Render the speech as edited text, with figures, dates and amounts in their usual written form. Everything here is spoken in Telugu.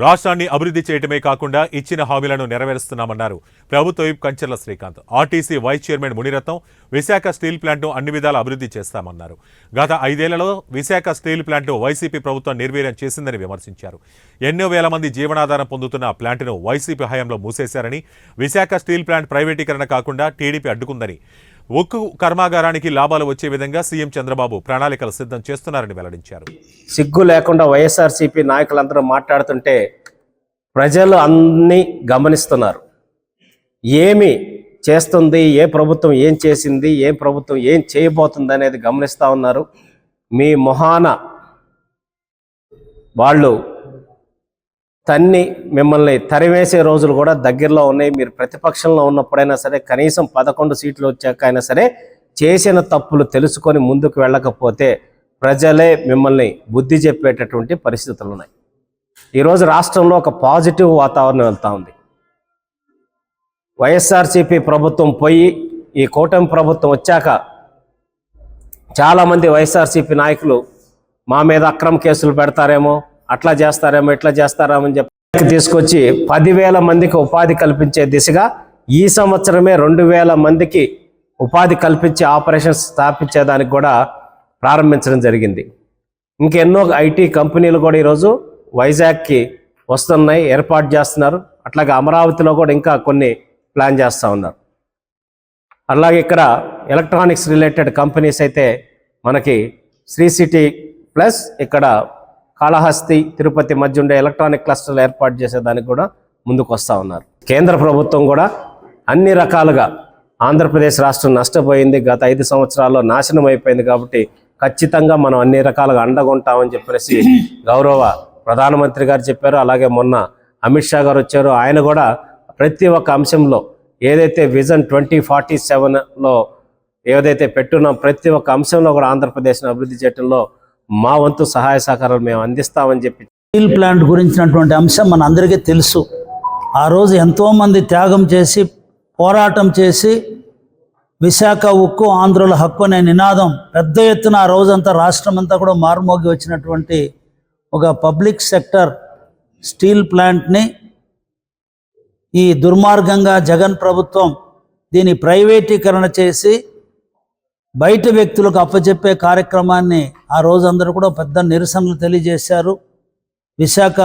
రాష్ట్రాన్ని అభివృద్ధి చేయటమే కాకుండా ఇచ్చిన హామీలను నెరవేరుస్తున్నామన్నారు ప్రభుత్వ వైపు Kancharla Srikanth. RTC vice chairman Muniratnam Visakha steel ప్లాంట్ను అన్ని విధాల అభివృద్ధి చేస్తామన్నారు. గత 5 ఏళ్లలో విశాఖ స్టీల్ ప్లాంట్ను వైసీపీ ప్రభుత్వం నిర్వీర్యం చేసిందని విమర్శించారు. ఎన్నో వేల మంది జీవనాధారం పొందుతున్న ప్లాంట్ను వైసీపీ హయాంలో మూసేశారని, విశాఖ స్టీల్ ప్లాంట్ ప్రైవేటీకరణ కాకుండా టీడీపీ అడ్డుకుందని, ఉక్కు కర్మాగారానికి లాభాలు వచ్చే విధంగా సీఎం చంద్రబాబు ప్రణాళికలు సిద్ధం చేస్తున్నారని వెల్లడించారు. సిగ్గు లేకుండా వైఎస్ఆర్సీపీ నాయకులందరూ మాట్లాడుతుంటే ప్రజలు అన్నీ గమనిస్తున్నారు. ఏమి చేస్తుంది, ఏ ప్రభుత్వం ఏం చేసింది, ఏ ప్రభుత్వం ఏం చేయబోతుంది అనేది గమనిస్తూ ఉన్నారు. మీ మొహాన వాళ్ళు మిమ్మల్ని తరివేసే రోజులు కూడా దగ్గరలో ఉన్నాయి. మీరు ప్రతిపక్షంలో ఉన్నప్పుడైనా సరే, కనీసం 11 సీట్లు వచ్చాక అయినా సరే చేసిన తప్పులు తెలుసుకొని ముందుకు వెళ్ళకపోతే ప్రజలే మిమ్మల్ని బుద్ధి చెప్పేటటువంటి పరిస్థితులు ఉన్నాయి. ఈరోజు రాష్ట్రంలో ఒక పాజిటివ్ వాతావరణం వెళ్తూ ఉంది. వైఎస్ఆర్సీపీ ప్రభుత్వం పోయి ఈ కూటమి ప్రభుత్వం వచ్చాక చాలామంది వైఎస్ఆర్సీపీ నాయకులు మా మీద అక్రమ కేసులు పెడతారేమో, అట్లా చేస్తారేమో, ఇట్లా చేస్తారేమో అని చెప్పి తీసుకొచ్చి 10,000 మందికి ఉపాధి కల్పించే దిశగా ఈ సంవత్సరమే 2,000 మందికి ఉపాధి కల్పించి ఆపరేషన్స్ స్థాపించేదానికి కూడా ప్రారంభించడం జరిగింది. ఇంకెన్నో ఐటీ కంపెనీలు కూడా ఈరోజు వైజాగ్కి వస్తున్నాయి, ఏర్పాటు చేస్తున్నారు. అట్లాగే అమరావతిలో కూడా ఇంకా కొన్ని ప్లాన్ చేస్తూ ఉన్నారు. అలాగే ఇక్కడ ఎలక్ట్రానిక్స్ రిలేటెడ్ కంపెనీస్ అయితే మనకి శ్రీ సిటీ ప్లస్ ఇక్కడ కాళహస్తి, తిరుపతి మధ్య ఉండే ఎలక్ట్రానిక్ క్లస్టర్లు ఏర్పాటు చేసేదానికి కూడా ముందుకు వస్తూ ఉన్నారు. కేంద్ర ప్రభుత్వం కూడా అన్ని రకాలుగా ఆంధ్రప్రదేశ్ రాష్ట్రం నష్టపోయింది, గత 5 సంవత్సరాల్లో నాశనం అయిపోయింది. కాబట్టి ఖచ్చితంగా మనం అన్ని రకాలుగా అండగుంటామని చెప్పేసి గౌరవ ప్రధానమంత్రి గారు చెప్పారు. అలాగే మొన్న అమిత్ షా గారు వచ్చారు. ఆయన కూడా ప్రతి ఒక్క అంశంలో ఏదైతే విజన్ 2047లో ఏదైతే పెట్టున్నాం, ప్రతి ఒక్క అంశంలో కూడా ఆంధ్రప్రదేశ్ను అభివృద్ధి చేయడంలో మా వంతు సహాయ సహకారాలు మేము అందిస్తామని చెప్పి. స్టీల్ ప్లాంట్ గురించినటువంటి అంశం మన అందరికీ తెలుసు. ఆ రోజు ఎంతోమంది త్యాగం చేసి, పోరాటం చేసి, విశాఖ ఉక్కు ఆంధ్రుల హక్కు అనే నినాదం పెద్ద ఎత్తున ఆ రోజంతా రాష్ట్రం అంతా కూడా మారుమోగి వచ్చినటువంటి ఒక పబ్లిక్ సెక్టర్ స్టీల్ ప్లాంట్ని ఈ దుర్మార్గంగా జగన్ ప్రభుత్వం దీన్ని ప్రైవేటీకరణ చేసి బయట వ్యక్తులకు అప్పచెప్పే కార్యక్రమాన్ని ఆ రోజు అందరూ కూడా పెద్ద నిరసనలు తెలియజేశారు. విశాఖ